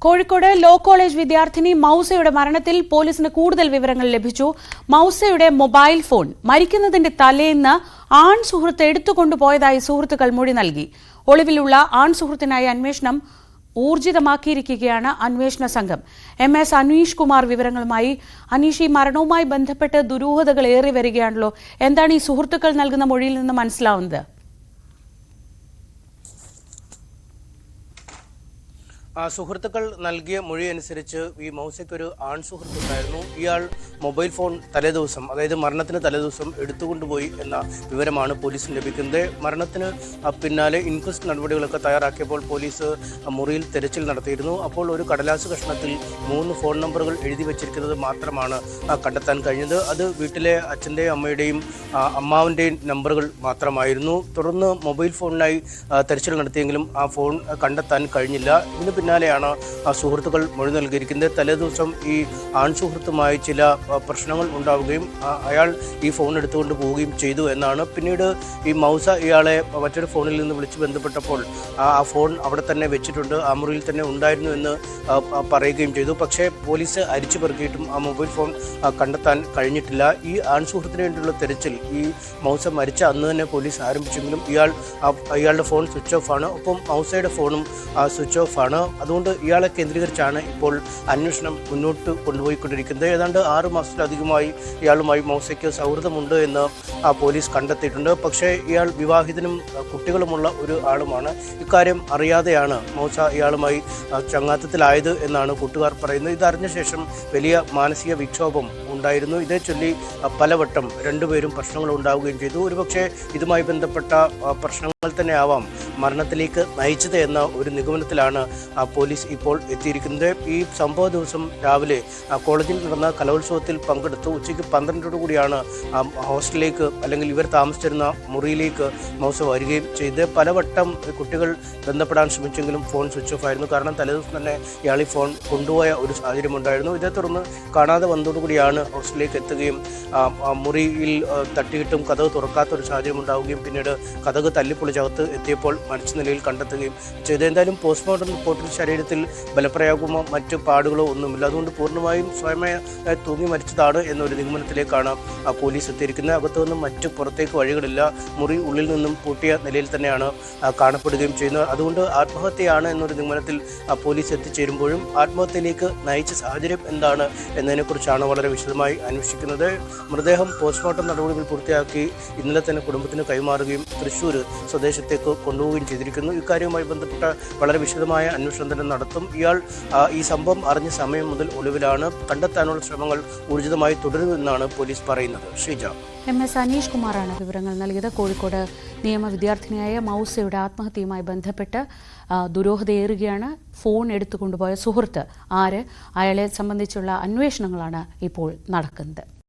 Kozhikode law college വിദ്യാർത്ഥിനി മൗസയുടെ മരണത്തിൽ പോലീസിന് കൂടുതൽ വിവരങ്ങൾ ലഭിച്ചു. മൗസയുടെ മൊബൈൽ ഫോൺ മരിക്കുന്നതിന്റെ തലേന്ന് ആൺ സുഹൃത്ത് എടുത്തുകൊണ്ടുപോയതായി സുഹൃത്തുക്കൾ മൊഴി നൽകി. ഒളിവിലുള്ള ആൺ സുഹൃത്തിനായി അന്വേഷണം ഊർജിതമാക്കിയിരിക്കുകയാണ് അന്വേഷണ സംഘം. MS അനീഷ് കുമാർ വിവരങ്ങളുമായി. അനീഷ്, ഈ മരണവുമായി ബന്ധപ്പെട്ട് ദുരൂഹതകൾ ഏറി വരികയാണല്ലോ. എന്താണ് ഈ സുഹൃത്തുക്കൾ നൽകുന്ന മൊഴിയിൽ നിന്ന് മനസ്സിലാവുന്നത്? സുഹൃത്തുക്കൾ നൽകിയ മൊഴി അനുസരിച്ച് ഈ മൗസയ്ക്കൊരു ആൺ സുഹൃത്തുണ്ടായിരുന്നു. ഇയാൾ മൊബൈൽ ഫോൺ തലേദിവസം, അതായത് മരണത്തിന് തലേദിവസം എടുത്തുകൊണ്ടുപോയി എന്ന വിവരമാണ് പോലീസിന് ലഭിക്കുന്നത്. മരണത്തിന് പിന്നാലെ ഇൻക്വസ്റ്റ് നടപടികളൊക്കെ തയ്യാറാക്കിയപ്പോൾ പോലീസ് മുറിയിൽ തെരച്ചിൽ നടത്തിയിരുന്നു. അപ്പോൾ ഒരു കടലാസ് കഷ്ണത്തിൽ 3 ഫോൺ നമ്പറുകൾ എഴുതി വച്ചിരിക്കുന്നത് മാത്രമാണ് കണ്ടെത്താൻ കഴിഞ്ഞത്. അത് വീട്ടിലെ അച്ഛൻ്റെയും അമ്മയുടെയും അമ്മാവൻ്റെയും നമ്പറുകൾ മാത്രമായിരുന്നു. തുടർന്ന് മൊബൈൽ ഫോണിനായി തെരച്ചിൽ നടത്തിയെങ്കിലും ആ ഫോൺ കണ്ടെത്താൻ കഴിഞ്ഞില്ല. ഇതിന് പിന്നാലെയാണ് സുഹൃത്തുക്കൾ മൊഴി നൽകിയിരിക്കുന്നത്. തലേദിവസം ഈ ആൺ സുഹൃത്തുമായി ചില പ്രശ്നങ്ങൾ ഉണ്ടാവുകയും അയാൾ ഈ ഫോൺ എടുത്തുകൊണ്ട് പോവുകയും ചെയ്തു എന്നാണ്. പിന്നീട് ഈ മൗസ ഇയാളെ മറ്റൊരു ഫോണിൽ നിന്ന് വിളിച്ച് ബന്ധപ്പെട്ടപ്പോൾ ആ ഫോൺ അവിടെ തന്നെ വെച്ചിട്ടുണ്ട്, ആ മുറിയിൽ തന്നെ ഉണ്ടായിരുന്നു എന്ന് പറയുകയും ചെയ്തു. പക്ഷേ പോലീസ് അരിച്ചു പെറുക്കിയിട്ടും ആ മൊബൈൽ ഫോൺ കണ്ടെത്താൻ കഴിഞ്ഞിട്ടില്ല. ഈ ആൺ സുഹൃത്തിന് വേണ്ടിയുള്ള തെരച്ചിൽ ഈ മൗസ മരിച്ച അന്ന് തന്നെ പോലീസ് ആരംഭിച്ചെങ്കിലും ഇയാളുടെ ഫോൺ സ്വിച്ച് ഓഫ് ആണ്. ഒപ്പം മൗസയുടെ ഫോണും സ്വിച്ച് ഓഫ് ആണ്. അതുകൊണ്ട് ഇയാളെ കേന്ദ്രീകരിച്ചാണ് ഇപ്പോൾ അന്വേഷണം മുന്നോട്ട് കൊണ്ടുപോയിക്കൊണ്ടിരിക്കുന്നത്. ഏതാണ്ട് 6 മാസത്തിലധികമായി ഇയാളുമായി മൗസയ്ക്ക് സൗഹൃദമുണ്ട് എന്ന് പോലീസ് കണ്ടെത്തിയിട്ടുണ്ട്. പക്ഷേ ഇയാൾ വിവാഹിതനും കുട്ടികളുമുള്ള ഒരു ആളുമാണ്. ഇക്കാര്യം അറിയാതെയാണ് മൗസ ഇയാളുമായി ചങ്ങാത്തത്തിലായത് എന്നാണ് കൂട്ടുകാർ പറയുന്നത്. ഇതറിഞ്ഞ ശേഷം വലിയ മാനസിക വിക്ഷോഭം ഉണ്ടായിരുന്നു. ഇതേ ചൊല്ലി പലവട്ടം രണ്ടുപേരും പ്രശ്നങ്ങൾ ഉണ്ടാവുകയും ചെയ്തു. ഒരുപക്ഷെ ഇതുമായി ബന്ധപ്പെട്ട പ്രശ്നങ്ങൾ തന്നെ ആവാം മരണത്തിലേക്ക് നയിച്ചത് എന്ന ഒരു നിഗമനത്തിലാണ് പോലീസ് ഇപ്പോൾ എത്തിയിരിക്കുന്നത്. ഈ സംഭവ ദിവസം രാവിലെ കോളേജിൽ നടന്ന കലോത്സവത്തിൽ പങ്കെടുത്തു. ഉച്ചയ്ക്ക് 12 കൂടിയാണ് ഹോസ്റ്റലിലേക്ക്, അല്ലെങ്കിൽ ഇവർ താമസിച്ചിരുന്ന മുറിയിലേക്ക് മൗസ വരികയും ചെയ്ത് പലവട്ടം കുട്ടികൾ ബന്ധപ്പെടാൻ ശ്രമിച്ചെങ്കിലും ഫോൺ സ്വിച്ച് ഓഫ് ആയിരുന്നു. കാരണം തലേദിവസം തന്നെ ഇയാൾ ഈ ഫോൺ കൊണ്ടുപോയ ഒരു സാഹചര്യം ഉണ്ടായിരുന്നു. ഇതേ തുടർന്ന് കാണാതെ വന്നതോടുകൂടിയാണ് ഹോസ്റ്റലിലേക്ക് എത്തുകയും മുറിയിൽ തട്ടിയിട്ടും കതക് തുറക്കാത്ത ഒരു സാഹചര്യം ഉണ്ടാവുകയും പിന്നീട് കതക് തല്ലിപ്പൊളിച്ചകത്ത് എത്തിയപ്പോൾ മരിച്ച നിലയിൽ കണ്ടെത്തുകയും ചെയ്തു. എന്തായാലും പോസ്റ്റ്മോർട്ടം റിപ്പോർട്ടിൽ ശരീരത്തിൽ ബലപ്രയോഗമോ മറ്റ് പാടുകളോ ഒന്നുമില്ല. അതുകൊണ്ട് പൂർണ്ണമായും സ്വയമേ തൂങ്ങി മരിച്ചതാണ് എന്നൊരു നിഗമനത്തിലേക്കാണ് പോലീസ് എത്തിയിരിക്കുന്നത്. അകത്തു നിന്നും മറ്റ് പുറത്തേക്ക് വഴികളില്ല. മുറി ഉള്ളിൽ നിന്നും പൂട്ടിയ നിലയിൽ തന്നെയാണ് കാണപ്പെടുകയും ചെയ്യുന്നത്. അതുകൊണ്ട് ആത്മഹത്യയാണ് എന്നൊരു നിഗമനത്തിൽ പോലീസ് എത്തിച്ചേരുമ്പോഴും ആത്മഹത്യയിലേക്ക് നയിച്ച സാഹചര്യം എന്താണ് എന്നതിനെക്കുറിച്ചാണ് വളരെ വിശദമായി അന്വേഷിക്കുന്നത്. മൃതദേഹം പോസ്റ്റ്മോർട്ടം നടപടികൾ പൂർത്തിയാക്കി ഇന്നലെ തന്നെ കുടുംബത്തിന് കൈമാറുകയും തൃശ്ശൂർ സ്വദേശത്തേക്ക് കൊണ്ടുപോവുകയും ചെയ്തിരിക്കുന്നു. ഇക്കാര്യവുമായി ബന്ധപ്പെട്ട വളരെ വിശദമായ അന്വേഷണം തന്നെ നടത്തും. ഇയാൾ ഈ സംഭവം അറിഞ്ഞ സമയം മുതൽ ഒളിവിലാണ്. കണ്ടെത്താനുള്ള ശ്രമങ്ങൾ ഊർജിതമായി തുടരുമെന്നാണ് പോലീസ് പറയുന്നത്. ഷീജ. MS അനീഷ് കുമാറാണ് വിവരങ്ങൾ നൽകിയത്. കോഴിക്കോട് നിയമ വിദ്യാർത്ഥിനിയായ മൗസയുടെ ആത്മഹത്യയുമായി ബന്ധപ്പെട്ട് ദുരൂഹതയേറുകയാണ്. ഫോൺ എടുത്തുകൊണ്ടുപോയ സുഹൃത്ത് ആര്, അയാളെ സംബന്ധിച്ചുള്ള അന്വേഷണങ്ങളാണ് ഇപ്പോൾ നടക്കുന്നത്.